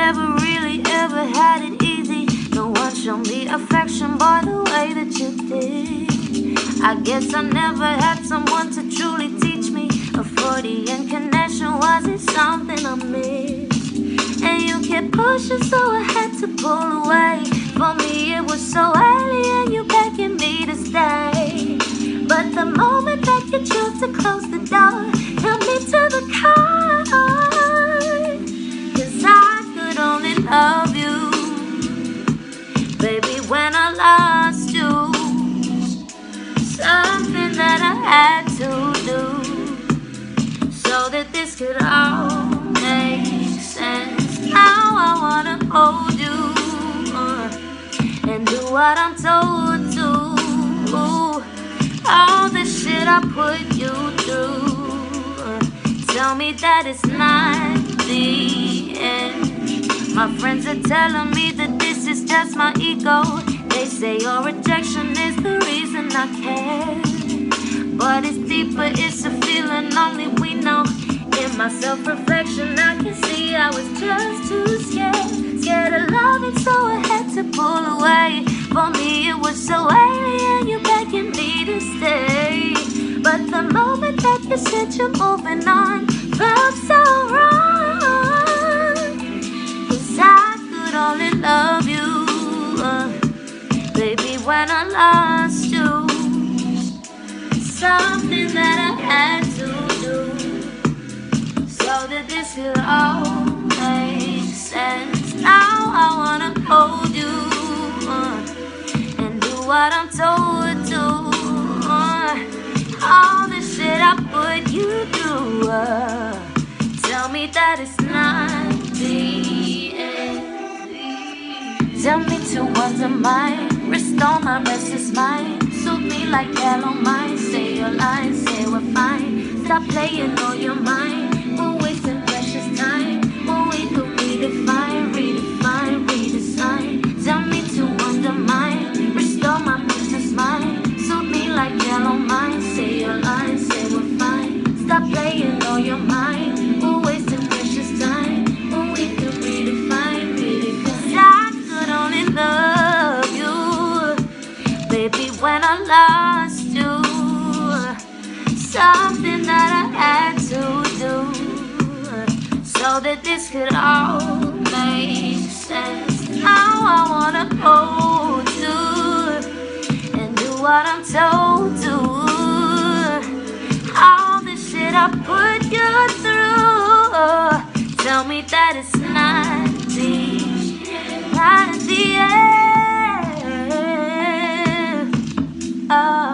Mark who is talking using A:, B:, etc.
A: never really ever had it easy. No one showed me affection by the way that you did. I guess I never had someone to truly teach me. A Freudian connection, was it something I missed? And you kept pushing, so I had to pull away. For me it was so alien, you begging me to stay. But the moment that you chose to close the door, held me to the car. 'Cause I could only love you, baby, when I lost you. Something that I had to do, so that this could all make sense. Now I wanna hold you and do what I'm told to. All the shit I put you through, tell me that it's not the end. My friends are telling me that this is just my ego. They say your rejection is the reason I care. But it's deeper, it's a feeling only we know. In my self-reflection I can see I was just too scared. Scared of loving, so I had to pull away. For me it was so alien, you begging me to stay. But the moment that you said you're moving on, felt so wrong. 'Cause I could only love you, baby, when I lost you. Something that I had to do, so that this could all make sense. Now I wanna hold you and do what I'm told to. All the shit I put you through, tell me that it's not the end. Tell me to undermine, restore my restless mind. Soothe me like yellow mine. Say your lines, say we're fine. Stop playing on your mind. We're wasting precious time when we could redefine, redefine, redesign. Tell me to undermine, restore my precious mind. Soothe me like yellow mine. Say your lines, say we're fine. Stop playing on your mind. We're wasting precious time when we could redefine, redefine. 'Cause I could only love you, baby, when I lost you. Something that I had to do, so that this could all make sense. Now I wanna hold you and do what I'm told to. All the shit I put you through, tell me that it's not the end. Oh.